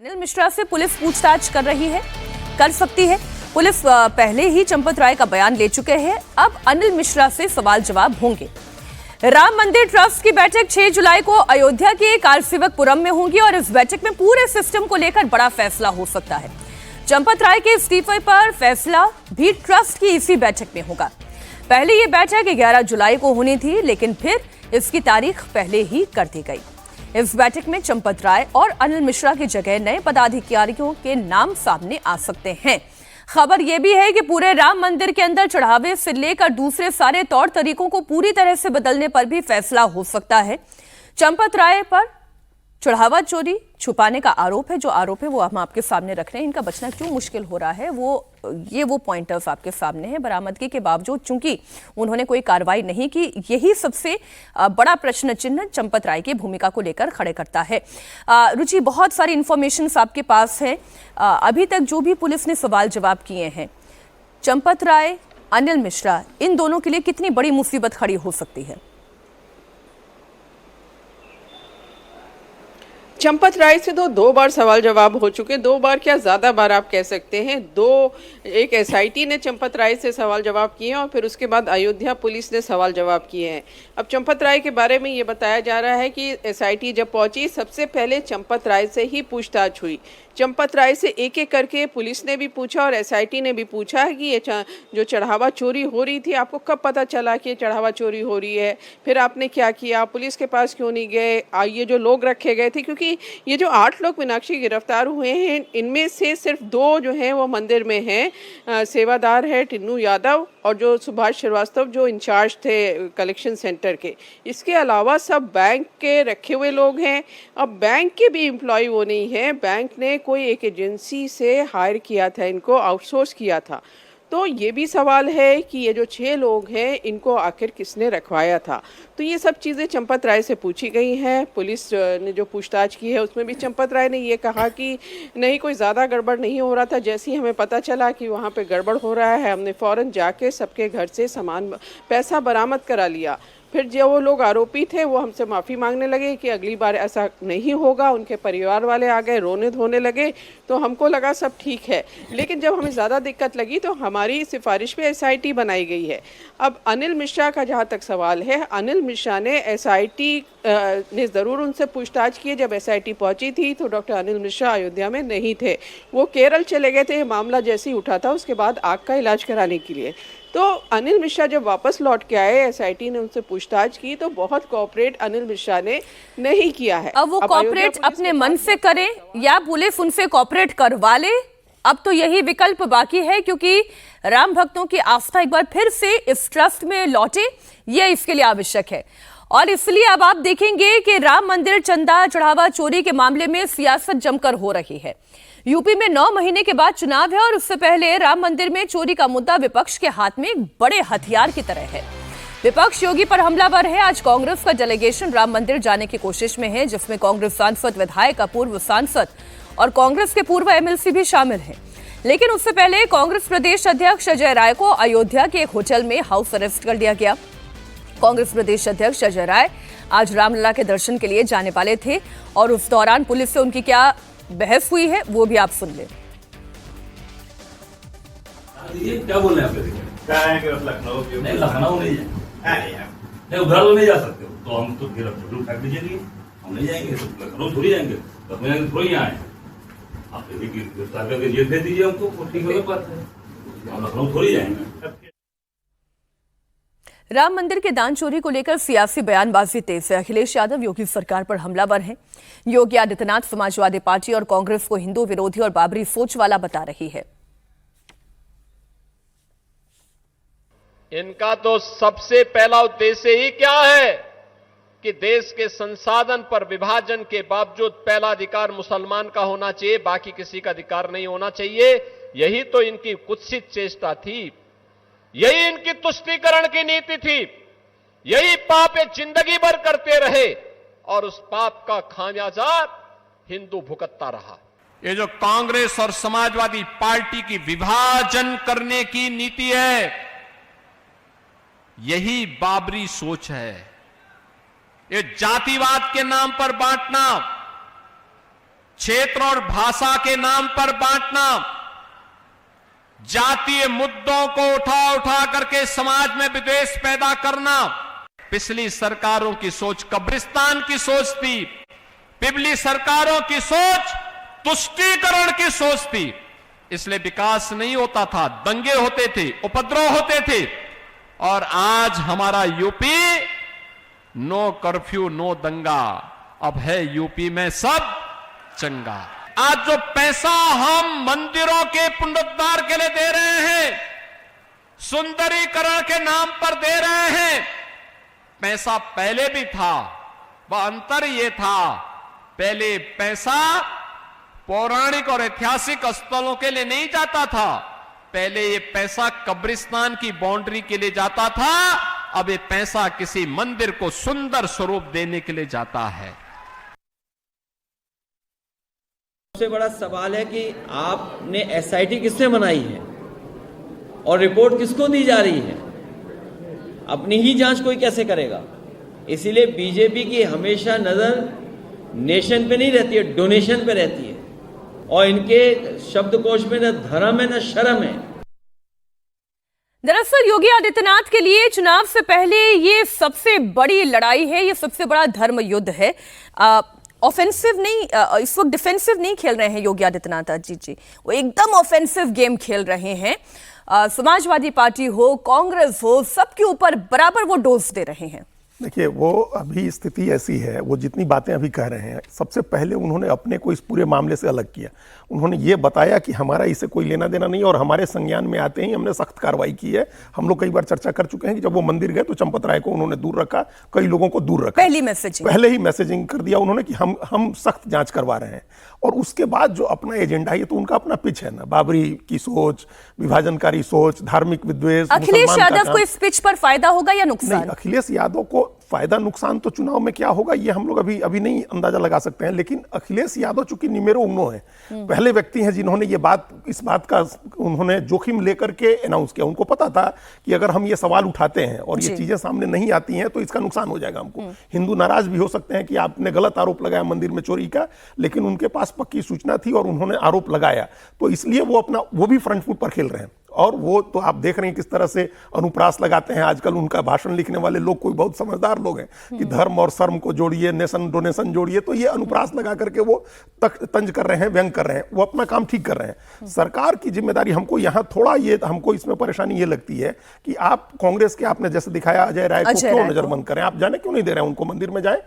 अनिल मिश्रा से पुलिस पूछताछ कर सकती है। पुलिस पहले ही चंपत राय का बयान ले चुके हैं। अब अनिल मिश्रा से सवाल जवाब होंगे। राम मंदिर ट्रस्ट की बैठक 6 जुलाई को अयोध्या के कारसेवकपुरम में होगी और इस बैठक में पूरे सिस्टम को लेकर बड़ा फैसला हो सकता है। चंपत राय के इस्तीफे पर फैसला भी ट्रस्ट की इसी बैठक में होगा। पहले ये बैठक 11 जुलाई को होनी थी, लेकिन फिर इसकी तारीख पहले ही कर दी गई। इस बैठक में चंपत राय और अनिल मिश्रा की जगह नए पदाधिकारियों के नाम सामने आ सकते हैं। खबर यह भी है कि पूरे राम मंदिर के अंदर चढ़ावे से लेकर दूसरे सारे तौर तरीकों को पूरी तरह से बदलने पर भी फैसला हो सकता है। चंपत राय पर चढ़ावा चोरी छुपाने का आरोप है। जो आरोप है वो हम आपके सामने रख रहे हैं। इनका बचना क्यों मुश्किल हो रहा है वो पॉइंटर्स आपके सामने है। बरामदगी के बावजूद चूंकि उन्होंने कोई कार्रवाई नहीं की, यही सबसे बड़ा प्रश्न चिन्ह चंपत राय की भूमिका को लेकर खड़े करता है। रुचि, बहुत सारी इंफॉर्मेशन आपके पास है। अभी तक जो भी पुलिस ने सवाल जवाब किए हैं, चंपत राय, अनिल मिश्रा, इन दोनों के लिए कितनी बड़ी मुसीबत खड़ी हो सकती है? चंपत राय से तो 2 बार सवाल जवाब हो चुके। 2 बार क्या, ज्यादा बार आप कह सकते हैं। एक एसआईटी ने चंपत राय से सवाल जवाब किए और फिर उसके बाद अयोध्या पुलिस ने सवाल जवाब किए हैं। अब चंपत राय के बारे में ये बताया जा रहा है कि एसआईटी जब पहुंची, सबसे पहले चंपत राय से ही पूछताछ हुई। चंपत राय से एक एक करके पुलिस ने भी पूछा और एसआईटी ने भी पूछा है कि ये जो चढ़ावा चोरी हो रही थी, आपको कब पता चला कि ये चढ़ावा चोरी हो रही है? फिर आपने क्या किया? पुलिस के पास क्यों नहीं गए? ये जो लोग रखे गए थे, क्योंकि ये जो 8 लोग मीनाक्षी गिरफ्तार हुए हैं, इनमें से सिर्फ 2 जो हैं वो मंदिर में हैं। सेवादार है टिन्नू यादव और जो सुभाष श्रीवास्तव जो इंचार्ज थे कलेक्शन सेंटर के। इसके अलावा सब बैंक के रखे हुए लोग हैं। अब बैंक के भी एम्प्लॉय वो नहीं है। बैंक ने कोई एक एजेंसी से हायर किया था, इनको आउटसोर्स किया था। तो ये भी सवाल है कि ये जो 6 लोग हैं, इनको आखिर किसने रखवाया था? तो ये सब चीज़ें चंपत राय से पूछी गई हैं। पुलिस ने जो पूछताछ की है उसमें भी चंपत राय ने ये कहा कि नहीं, कोई ज़्यादा गड़बड़ नहीं हो रहा था। जैसे ही हमें पता चला कि वहाँ पे गड़बड़ हो रहा है, हमने फ़ौरन जाके सबके घर से पैसा बरामद करा लिया। फिर जो वो लोग आरोपी थे वो हमसे माफ़ी मांगने लगे कि अगली बार ऐसा नहीं होगा। उनके परिवार वाले आ गए, रोने धोने लगे। तो हमको लगा सब ठीक है, लेकिन जब हमें ज़्यादा दिक्कत लगी तो हमारी सिफारिश पे एसआईटी बनाई गई है। अब अनिल मिश्रा का जहाँ तक सवाल है, अनिल मिश्रा ने एसआईटी ने ज़रूर उनसे पूछताछ की। जब एसआईटी पहुँची थी तो डॉक्टर अनिल मिश्रा अयोध्या में नहीं थे, वो केरल चले गए थे। मामला जैसे ही उठा था उसके बाद आग का इलाज कराने के लिए। तो अनिल मिश्रा जब वापस लौट के आए, एसआईटी ने उनसे पूछताछ की तो बहुत कोऑपरेट अनिल मिश्रा ने नहीं किया है। अब वो कोऑपरेट अपने मन से करें या पुलिस उनसे कोऑपरेट करवा ले, अब तो यही विकल्प बाकी है, क्योंकि राम भक्तों की आस्था एक बार फिर से इस ट्रस्ट में लौटे, ये इसके लिए आवश्यक है। और इसलिए अब आप देखेंगे कि राम मंदिर चंदा चढ़ावा चोरी के मामले में सियासत जमकर हो रही है। यूपी में 9 महीने के बाद चुनाव है और उससे पहले राम मंदिर में चोरी का मुद्दा विपक्ष के हाथ में एक बड़े हथियार की तरह है। विपक्ष योगी पर हमलावर है। आज कांग्रेस का डेलीगेशन राम मंदिर जाने की कोशिश में है, जिसमें कांग्रेस सांसद, विधायक, पूर्व सांसद और कांग्रेस के पूर्व एमएलसी भी शामिल हैं। लेकिन उससे पहले कांग्रेस प्रदेश अध्यक्ष अजय राय को अयोध्या के एक होटल में हाउस अरेस्ट कर लिया गया। कांग्रेस प्रदेश अध्यक्ष अजय राय आज रामलला के दर्शन के लिए जाने वाले थे और उस दौरान पुलिस से उनकी क्या बहस हुई है वो भी आप सुन लें। क्या बोल रहे हैं? क्या है कि लखनऊ नहीं, लखनऊ नहीं है, नहीं उधर नहीं जा सकते हो तो हम तो फिर फेंक दीजिए। हम नहीं जाएंगे, तो लखनऊ थोड़ी जाएंगे, लखनऊ थोड़ी यहाँ आए। आप गिरफ्तार करके जेल भेज दीजिए हमको, ठीक है, बात है। हम लखनऊ थोड़ी जाएंगे। राम मंदिर के दान चोरी को लेकर सियासी बयानबाजी तेज है। अखिलेश यादव योगी सरकार पर हमलावर हैं। योगी आदित्यनाथ समाजवादी पार्टी और कांग्रेस को हिंदू विरोधी और बाबरी सोच वाला बता रही है। इनका तो सबसे पहला उद्देश्य ही क्या है कि देश के संसाधन पर विभाजन के बावजूद पहला अधिकार मुसलमान का होना चाहिए, बाकी किसी का अधिकार नहीं होना चाहिए। यही तो इनकी कुत्सित चेष्टा थी, यही इनकी तुष्टीकरण की नीति थी। यही पाप ये जिंदगी भर करते रहे और उस पाप का खामियाजा हिंदू भुगतता रहा। ये जो कांग्रेस और समाजवादी पार्टी की विभाजन करने की नीति है, यही बाबरी सोच है। ये जातिवाद के नाम पर बांटना, क्षेत्र और भाषा के नाम पर बांटना, जातीय मुद्दों को उठा करके समाज में विद्वेष पैदा करना, पिछली सरकारों की सोच कब्रिस्तान की सोच थी। पिछली सरकारों की सोच तुष्टीकरण की सोच थी, इसलिए विकास नहीं होता था, दंगे होते थे, उपद्रव होते थे। और आज हमारा यूपी नो कर्फ्यू नो दंगा, अब है यूपी में सब चंगा। आज जो पैसा हम मंदिरों के पुनरुद्धार के लिए दे रहे हैं, सुंदरीकरण के नाम पर दे रहे हैं, पैसा पहले भी था। वह अंतर यह था, पहले पैसा पौराणिक और ऐतिहासिक स्थलों के लिए नहीं जाता था, पहले ये पैसा कब्रिस्तान की बाउंड्री के लिए जाता था, अब ये पैसा किसी मंदिर को सुंदर स्वरूप देने के लिए जाता है। सबसे बड़ा सवाल है कि आपने एसआईटी किसने बनाई है और रिपोर्ट किसको दी जा रही है? अपनी ही जांच कोई कैसे करेगा? इसीलिए बीजेपी की हमेशा नजर नेशन पे नहीं रहती है, डोनेशन पे रहती है, और इनके शब्दकोश में न धर्म है न शर्म है। दरअसल योगी आदित्यनाथ के लिए चुनाव से पहले ये सबसे बड़ी लड़ाई है, ये सबसे बड़ा धर्म युद्ध है। ऑफेंसिव नहीं, इस वक्त डिफेंसिव नहीं खेल रहे हैं योगी आदित्यनाथ जी, वो एकदम ऑफेंसिव गेम खेल रहे हैं। समाजवादी पार्टी हो, कांग्रेस हो, सबके ऊपर बराबर वो डोज दे रहे हैं। देखिए, वो अभी स्थिति ऐसी है, वो जितनी बातें अभी कह रहे हैं, सबसे पहले उन्होंने अपने को इस पूरे मामले से अलग किया। उन्होंने ये बताया कि हमारा इससे कोई लेना देना नहीं, और हमारे संज्ञान में आते ही हमने सख्त कार्रवाई की है। हम लोग कई बार चर्चा कर चुके हैं कि जब वो मंदिर गए तो चंपत राय को उन्होंने दूर रखा, कई लोगों को दूर रखा, पहले ही मैसेजिंग कर दिया उन्होंने कि हम सख्त जांच करवा रहे हैं। और उसके बाद जो अपना एजेंडा है, तो उनका अपना पिच है ना, बाबरी की सोच, विभाजनकारी सोच, धार्मिक विद्वेष। अखिलेश यादव को इस पिच पर फायदा होगा या नुकसान? अखिलेश यादव को फायदा नुकसान तो चुनाव में क्या होगा ये हम लोग अभी नहीं अंदाजा लगा सकते हैं, लेकिन अखिलेश यादव चूंकि निमेरो उनो है, पहले व्यक्ति हैं जिन्होंने इस बात का उन्होंने जोखिम लेकर के अनाउंस किया। उनको पता था कि अगर हम ये सवाल उठाते हैं और ये चीजें सामने नहीं आती हैं तो इसका नुकसान हो जाएगा हमको। हिंदू नाराज भी हो सकते हैं कि आपने गलत आरोप लगाया मंदिर में चोरी का, लेकिन उनके पास पक्की सूचना थी और उन्होंने आरोप लगाया, तो इसलिए वो भी फ्रंट फुट पर खेल रहे हैं। और वो तो आप देख रहे हैं किस तरह से अनुप्रास लगाते हैं आजकल। उनका भाषण लिखने वाले लोग कोई बहुत समझदार लोग हैं कि धर्म और शर्म को जोड़िए, नेशन डोनेशन जोड़िए, तो ये अनुप्रास लगा करके वो तंज कर रहे हैं, व्यंग कर रहे हैं, वो अपना काम ठीक कर रहे हैं। सरकार की जिम्मेदारी हमको यहाँ थोड़ा ये हमको इसमें परेशानी ये लगती है कि आप कांग्रेस के आपने जैसे दिखाया अजय राय को क्यों नजरबंद करें, आप जाने क्यों नहीं दे रहे हैं उनको मंदिर में जाए,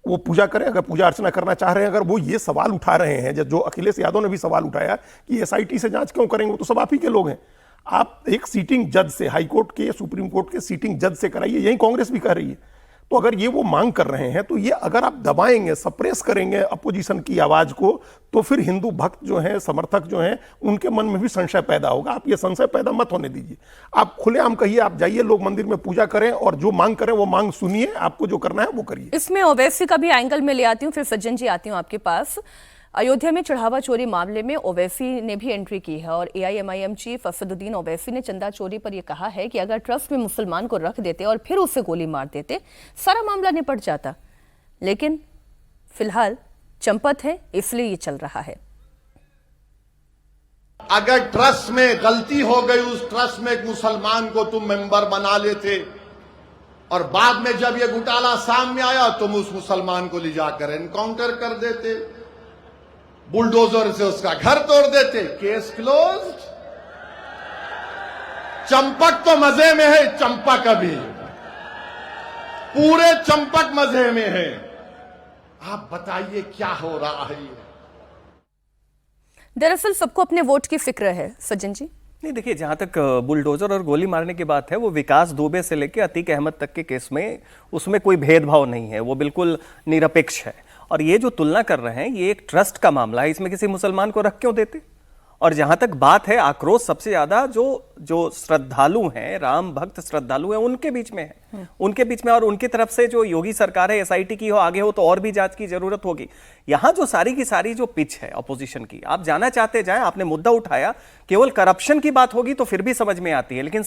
वो पूजा करें, अगर पूजा अर्चना करना चाह रहे हैं। अगर वो ये सवाल उठा रहे हैं जो अखिलेश यादव ने भी सवाल उठाया कि एसआईटी से जांच क्यों करेंगे, वो तो सब आप ही के लोग हैं। आप एक सीटिंग जज से, हाई कोर्ट के, सुप्रीम कोर्ट के सीटिंग जज से कराइए, यही कांग्रेस भी कर रही है। तो अगर ये वो मांग कर रहे हैं, तो ये अगर आप दबाएंगे, सप्रेस करेंगे अपोजिशन की आवाज को, तो फिर हिंदू भक्त जो हैं, समर्थक जो हैं, उनके मन में भी संशय पैदा होगा। आप ये संशय पैदा मत होने दीजिए। आप खुलेआम कहिए, आप जाइए, लोग मंदिर में पूजा करें और जो मांग करें वो मांग सुनिए, आपको जो करना है वो करिए। इसमें ओवैसी का भी एंगल में ले आती हूँ, फिर सज्जन जी आती हूँ आपके पास। अयोध्या में चढ़ावा चोरी मामले में ओवैसी ने भी एंट्री की है और एआईएमआईएम चीफ असदुद्दीन ओवैसी ने चंदा चोरी पर यह कहा है कि अगर ट्रस्ट में मुसलमान को रख देते और फिर उसे गोली मार देते, सारा मामला निपट जाता। लेकिन फिलहाल चंपत है, इसलिए ये चल रहा है। अगर ट्रस्ट में गलती हो गई, उस ट्रस्ट में एक मुसलमान को तुम मेंबर बना लेते और बाद में जब ये घोटाला सामने आया तुम उस मुसलमान को ले जाकर एनकाउंटर कर देते, बुलडोजर से उसका घर तोड़ देते, केस क्लोज्ड। चंपक तो मजे में है, चंपक अभी पूरे चंपक मजे में है। आप बताइए क्या हो रहा है? दरअसल सबको अपने वोट की फिक्र है। सज्जन जी, नहीं, देखिए, जहां तक बुलडोजर और गोली मारने की बात है, वो विकास दुबे से लेकर अतीक अहमद तक के केस में उसमें कोई भेदभाव नहीं है, वो बिल्कुल निरपेक्ष है। और ये जो तुलना कर रहे हैं, ये एक ट्रस्ट का मामला है, इसमें किसी मुसलमान को रख क्यों देते? और जहां तक बात है, आक्रोश सबसे ज्यादा जो श्रद्धालु हैं, राम भक्त श्रद्धालु हैं, उनके बीच में है, उनके बीच में। और उनकी तरफ से जो योगी सरकार है, एसआईटी की हो, आगे हो तो और भी जांच की जरूरत होगी। यहां जो सारी की सारी जो पिच है अपोजिशन की, आप जाना चाहते जाएं, आपने मुद्दा उठाया, केवल करप्शन की बात होगी तो फिर भी समझ में आती है, लेकिन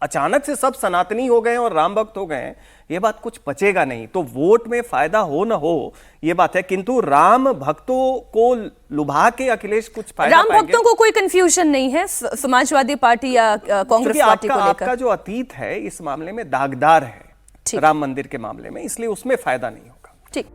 अचानक से सब सनातनी हो गए और राम भक्त हो गए, ये बात कुछ पचेगा नहीं। तो वोट में फायदा हो न हो ये बात है, किंतु राम भक्तों को लुभा के अखिलेश कुछ फायदा राम पाएंगे। भक्तों को कोई कंफ्यूजन नहीं है समाजवादी पार्टी या कांग्रेस पार्टी को लेकर। आपका जो अतीत है इस मामले में दागदार है ठीक। राम मंदिर के मामले में, इसलिए उसमें फायदा नहीं होगा। ठीक।